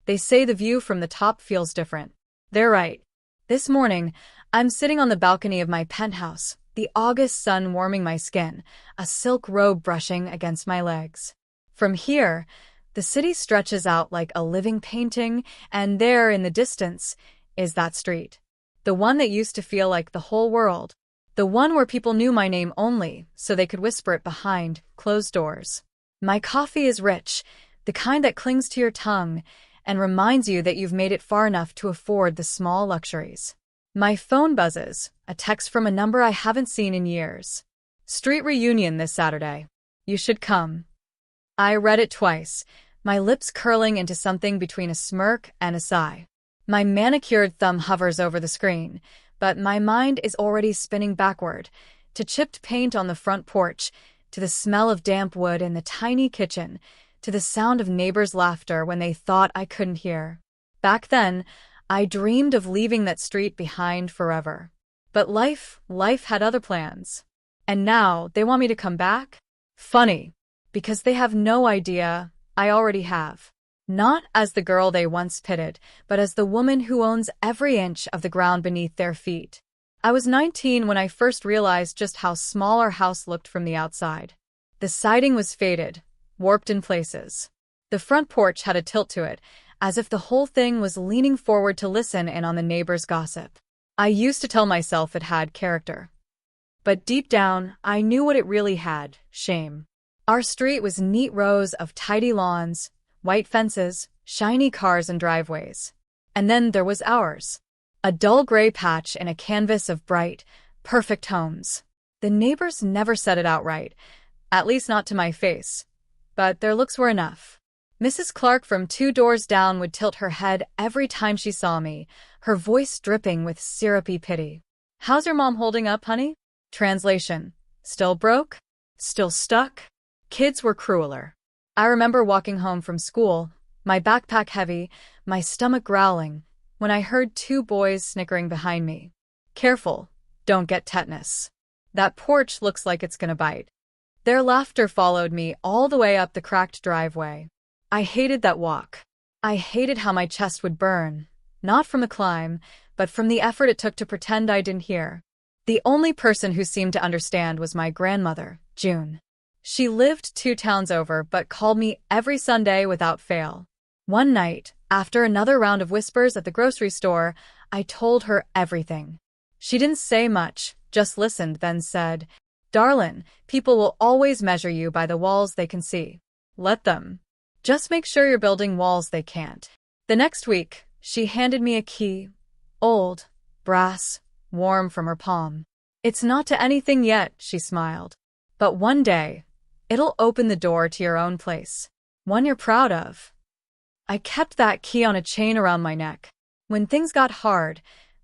They say the view from the top feels different. They're right. This morning, I'm sitting on the balcony of my penthouse, the August sun warming my skin, a silk robe brushing against my legs. From here, the city stretches out like a living painting, and there in the distance is that street. The one that used to feel like the whole world. The one where people knew my name only, so they could whisper it behind closed doors. My coffee is rich, the kind that clings to your tongue and reminds you that you've made it far enough to afford the small luxuries. My phone buzzes, a text from a number I haven't seen in years. Street reunion this Saturday. You should come. I read it twice, my lips curling into something between a smirk and a sigh. My manicured thumb hovers over the screen, but my mind is already spinning backward, to chipped paint on the front porch, to the smell of damp wood in the tiny kitchen, to the sound of neighbors' laughter when they thought I couldn't hear. Back then, I dreamed of leaving that street behind forever. But life had other plans. And now they want me to come back? Funny, because they have no idea I already have. Not as the girl they once pitied, but as the woman who owns every inch of the ground beneath their feet. I was 19 when I first realized just how small our house looked from the outside. The siding was faded, warped in places. The front porch had a tilt to it, as if the whole thing was leaning forward to listen in on the neighbors' gossip. I used to tell myself it had character. But deep down, I knew what it really had: shame. Our street was neat rows of tidy lawns, white fences, shiny cars and driveways. And then there was ours. A dull gray patch in a canvas of bright, perfect homes. The neighbors never said it outright, at least not to my face. But their looks were enough. Mrs. Clark from 2 doors down would tilt her head every time she saw me, her voice dripping with syrupy pity. "How's your mom holding up, honey?" Translation: still broke? Still stuck? Kids were crueler. I remember walking home from school, my backpack heavy, my stomach growling, when I heard 2 boys snickering behind me. "Careful, don't get tetanus. That porch looks like it's gonna bite." Their laughter followed me all the way up the cracked driveway. I hated that walk. I hated how my chest would burn, not from the climb, but from the effort it took to pretend I didn't hear. The only person who seemed to understand was my grandmother, June. She lived 2 towns over but called me every Sunday without fail. One night, after another round of whispers at the grocery store, I told her everything. She didn't say much, just listened, then said, "Darlin', people will always measure you by the walls they can see. Let them. Just make sure you're building walls they can't." The next week, she handed me a key. Old, brass, warm from her palm. "It's not to anything yet," she smiled. "But one day, it'll open the door to your own place. One you're proud of." I kept that key on a chain around my neck. When things got hard,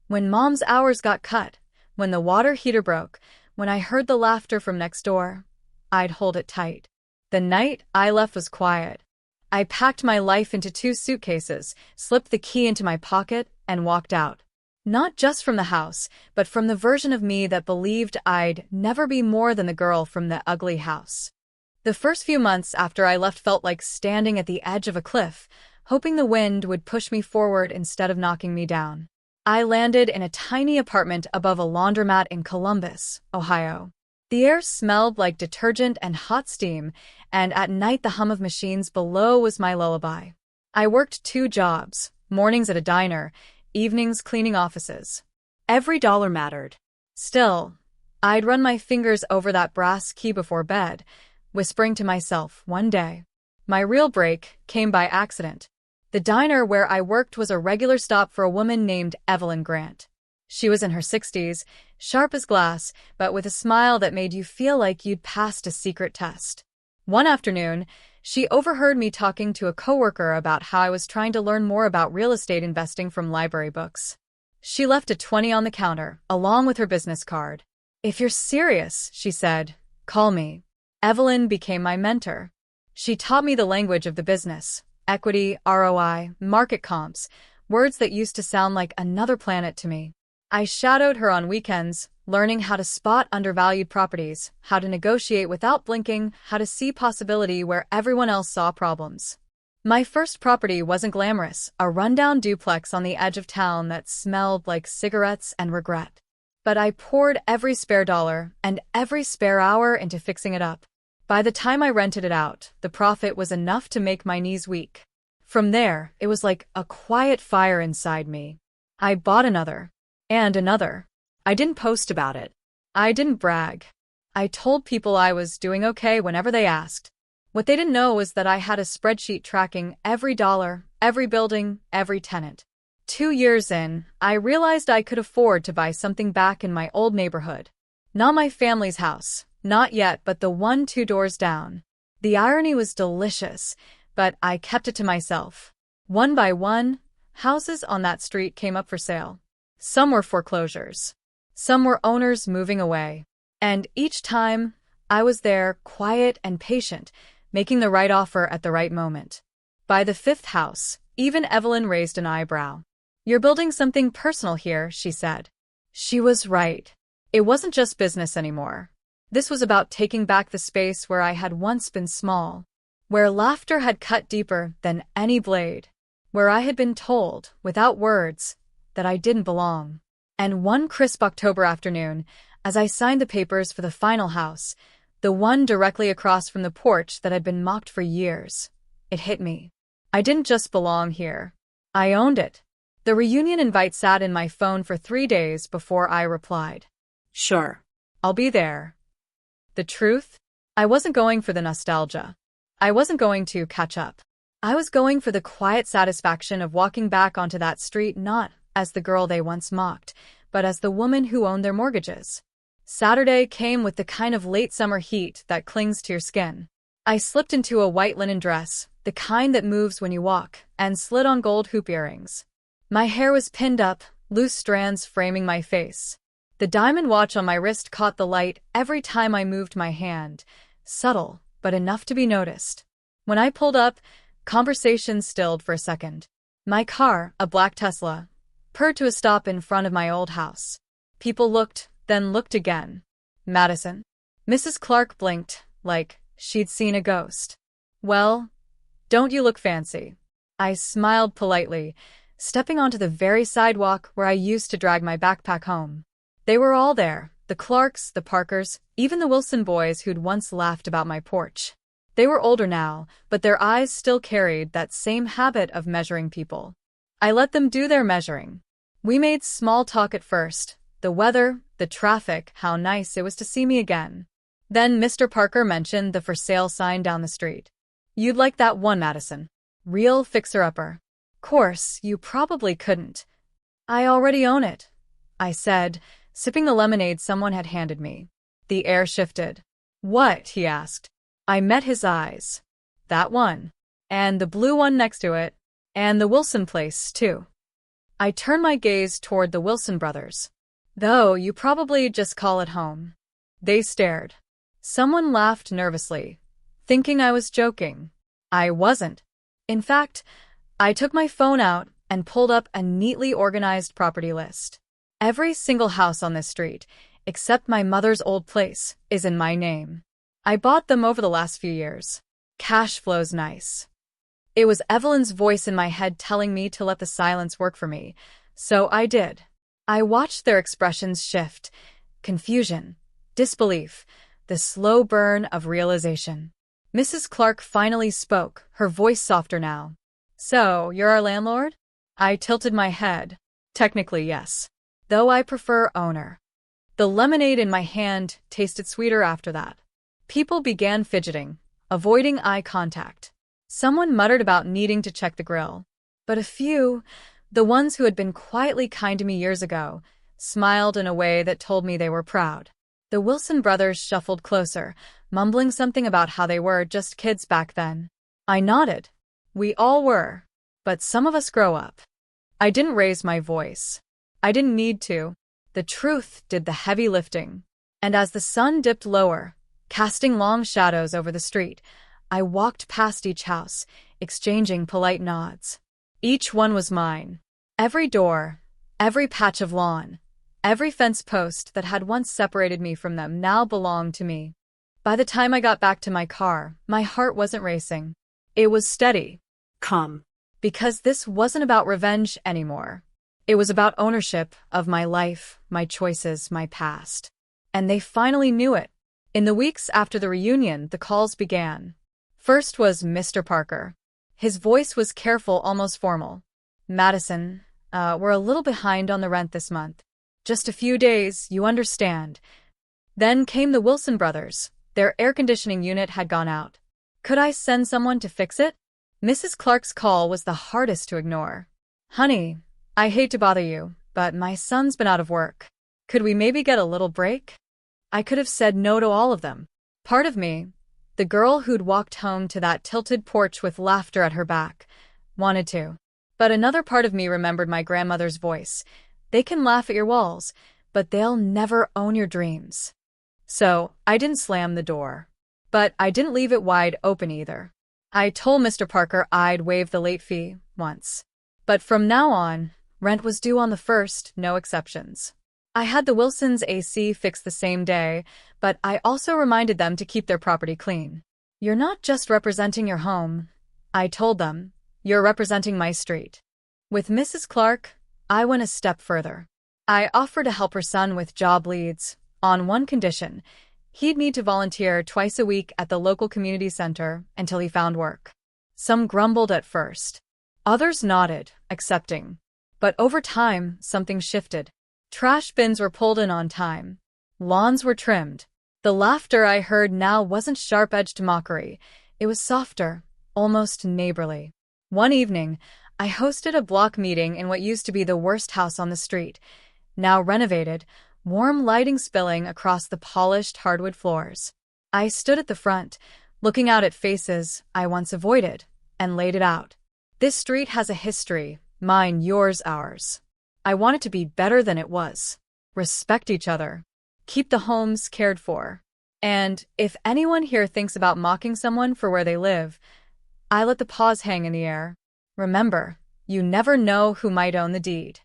when Mom's hours got cut, when the water heater broke, when I heard the laughter from next door, I'd hold it tight. The night I left was quiet. I packed my life into 2 suitcases, slipped the key into my pocket, and walked out. Not just from the house, but from the version of me that believed I'd never be more than the girl from the ugly house. The first few months after I left felt like standing at the edge of a cliff, hoping the wind would push me forward instead of knocking me down. I landed in a tiny apartment above a laundromat in Columbus, Ohio. The air smelled like detergent and hot steam, and at night the hum of machines below was my lullaby. I worked 2 jobs, mornings at a diner, evenings cleaning offices. Every dollar mattered. Still, I'd run my fingers over that brass key before bed, whispering to myself, one day. My real break came by accident. The diner where I worked was a regular stop for a woman named Evelyn Grant. She was in her 60s, sharp as glass, but with a smile that made you feel like you'd passed a secret test. One afternoon, she overheard me talking to a coworker about how I was trying to learn more about real estate investing from library books. She left a 20 on the counter, along with her business card. "If you're serious," she said, "call me." Evelyn became my mentor. She taught me the language of the business: equity, ROI, market comps, words that used to sound like another planet to me. I shadowed her on weekends, learning how to spot undervalued properties, how to negotiate without blinking, how to see possibility where everyone else saw problems. My first property wasn't glamorous, a rundown duplex on the edge of town that smelled like cigarettes and regret. But I poured every spare dollar and every spare hour into fixing it up. By the time I rented it out, the profit was enough to make my knees weak. From there, it was like a quiet fire inside me. I bought another. And another. I didn't post about it. I didn't brag. I told people I was doing okay whenever they asked. What they didn't know was that I had a spreadsheet tracking every dollar, every building, every tenant. 2 years in, I realized I could afford to buy something back in my old neighborhood. Not my family's house, not yet, but the one 2 doors down. The irony was delicious, but I kept it to myself. One by one, houses on that street came up for sale. Some were foreclosures. Some were owners moving away. And each time, I was there, quiet and patient, making the right offer at the right moment. By the 5th house, even Evelyn raised an eyebrow. "You're building something personal here," she said. She was right. It wasn't just business anymore. This was about taking back the space where I had once been small, where laughter had cut deeper than any blade, where I had been told, without words, that I didn't belong. And one crisp October afternoon, as I signed the papers for the final house, the one directly across from the porch that had been mocked for years, it hit me. I didn't just belong here. I owned it. The reunion invite sat in my phone for 3 days before I replied. "Sure. I'll be there." The truth? I wasn't going for the nostalgia. I wasn't going to catch up. I was going for the quiet satisfaction of walking back onto that street not as the girl they once mocked, but as the woman who owned their mortgages. Saturday came with the kind of late summer heat that clings to your skin. I slipped into a white linen dress, the kind that moves when you walk, and slid on gold hoop earrings. My hair was pinned up, loose strands framing my face. The diamond watch on my wrist caught the light every time I moved my hand, subtle, but enough to be noticed. When I pulled up, conversation stilled for a second. My car, a black Tesla, purred to a stop in front of my old house. People looked, then looked again. "Madison?" Mrs. Clark blinked, like she'd seen a ghost. "Well, don't you look fancy?" I smiled politely, stepping onto the very sidewalk where I used to drag my backpack home. They were all there, the Clarks, the Parkers, even the Wilson boys who'd once laughed about my porch. They were older now, but their eyes still carried that same habit of measuring people. I let them do their measuring. We made small talk at first. The weather, the traffic, how nice it was to see me again. Then Mr. Parker mentioned the for sale sign down the street. "You'd like that one, Madison. Real fixer-upper." "Course, you probably couldn't." "I already own it," I said, sipping the lemonade someone had handed me. The air shifted. "What?" he asked. I met his eyes. "That one. And the blue one next to it. And the Wilson place, too." I turned my gaze toward the Wilson brothers. "Though you probably just call it home." They stared. Someone laughed nervously, thinking I was joking. I wasn't. In fact, I took my phone out and pulled up a neatly organized property list. Every single house on this street, except my mother's old place, is in my name. I bought them over the last few years. Cash flow's nice. It was Evelyn's voice in my head telling me to let the silence work for me, so I did. I watched their expressions shift. Confusion, disbelief, the slow burn of realization. Mrs. Clark finally spoke, her voice softer now. "So, you're our landlord?" I tilted my head. "Technically, yes. Though I prefer owner." The lemonade in my hand tasted sweeter after that. People began fidgeting, avoiding eye contact. Someone muttered about needing to check the grill. But a few, the ones who had been quietly kind to me years ago, smiled in a way that told me they were proud. The Wilson brothers shuffled closer, mumbling something about how they were just kids back then. I nodded. We all were. But some of us grow up. I didn't raise my voice. I didn't need to. The truth did the heavy lifting. And as the sun dipped lower, casting long shadows over the street, I walked past each house, exchanging polite nods. Each one was mine. Every door, every patch of lawn, every fence post that had once separated me from them now belonged to me. By the time I got back to my car, my heart wasn't racing. It was steady. Come. Because this wasn't about revenge anymore. It was about ownership of my life, my choices, my past. And they finally knew it. In the weeks after the reunion, the calls began. First was Mr. Parker. His voice was careful, almost formal. Madison, we're a little behind on the rent this month. Just a few days, you understand. Then came the Wilson brothers. Their air conditioning unit had gone out. Could I send someone to fix it? Mrs. Clark's call was the hardest to ignore. Honey, I hate to bother you, but my son's been out of work. Could we maybe get a little break? I could have said no to all of them. Part of me, the girl who'd walked home to that tilted porch with laughter at her back, wanted to. But another part of me remembered my grandmother's voice. They can laugh at your walls, but they'll never own your dreams. So, I didn't slam the door. But I didn't leave it wide open either. I told Mr. Parker I'd waive the late fee once. But from now on, rent was due on the 1st, no exceptions. I had the Wilsons' AC fixed the same day, but I also reminded them to keep their property clean. You're not just representing your home, I told them. You're representing my street. With Mrs. Clark, I went a step further. I offered to help her son with job leads, on one condition. He'd need to volunteer twice a week at the local community center until he found work. Some grumbled at first. Others nodded, accepting. But over time, something shifted. Trash bins were pulled in on time. Lawns were trimmed. The laughter I heard now wasn't sharp-edged mockery. It was softer, almost neighborly. One evening, I hosted a block meeting in what used to be the worst house on the street. Now renovated, warm lighting spilling across the polished hardwood floors. I stood at the front, looking out at faces I once avoided, and laid it out. This street has a history, mine, yours, ours. I want it to be better than it was. Respect each other. Keep the homes cared for. And if anyone here thinks about mocking someone for where they live, I let the paws hang in the air. Remember, you never know who might own the deed.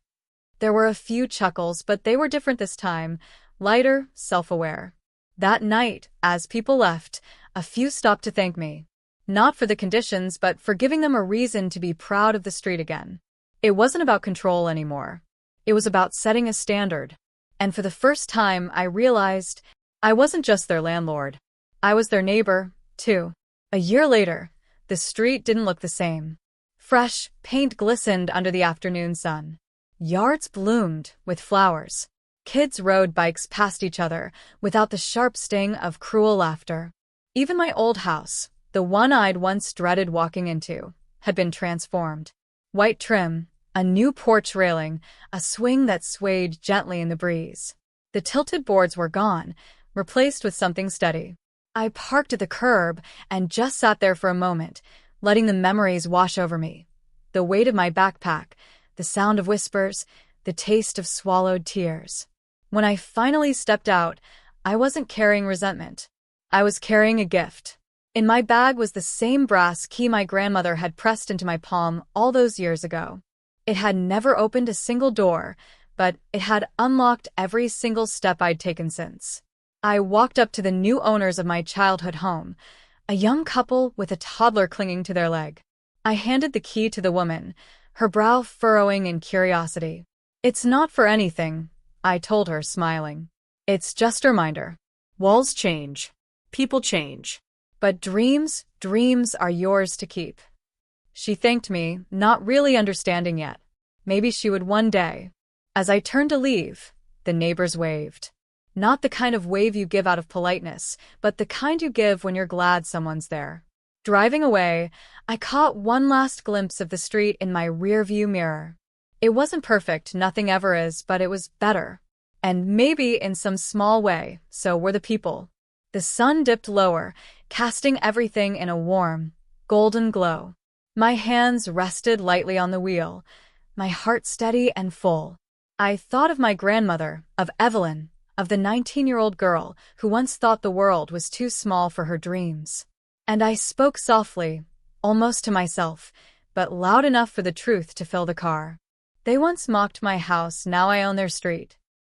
There were a few chuckles, but they were different this time, lighter, self-aware. That night, as people left, a few stopped to thank me. Not for the conditions, but for giving them a reason to be proud of the street again. It wasn't about control anymore. It was about setting a standard. And for the first time, I realized I wasn't just their landlord. I was their neighbor, too. A year later, the street didn't look the same. Fresh paint glistened under the afternoon sun. Yards bloomed with flowers. Kids rode bikes past each other without the sharp sting of cruel laughter. Even my old house, the one I'd once dreaded walking into, had been transformed. White trim, a new porch railing, a swing that swayed gently in the breeze. The tilted boards were gone, replaced with something steady. I parked at the curb and just sat there for a moment, letting the memories wash over me. The weight of my backpack, the sound of whispers, the taste of swallowed tears. When I finally stepped out, I wasn't carrying resentment. I was carrying a gift. In my bag was the same brass key my grandmother had pressed into my palm all those years ago. It had never opened a single door, but it had unlocked every single step I'd taken since. I walked up to the new owners of my childhood home, a young couple with a toddler clinging to their leg. I handed the key to the woman, her brow furrowing in curiosity. "It's not for anything," I told her, smiling. "It's just a reminder. Walls change. People change. But dreams are yours to keep." She thanked me, not really understanding yet. Maybe she would one day. As I turned to leave, the neighbors waved. Not the kind of wave you give out of politeness, but the kind you give when you're glad someone's there. Driving away, I caught one last glimpse of the street in my rearview mirror. It wasn't perfect, nothing ever is, but it was better. And maybe in some small way, so were the people. The sun dipped lower, casting everything in a warm, golden glow. My hands rested lightly on the wheel, my heart steady and full. I thought of my grandmother, of Evelyn, of the 19-year-old girl who once thought the world was too small for her dreams. And I spoke softly, almost to myself, but loud enough for the truth to fill the car. "They once mocked my house, now I own their street.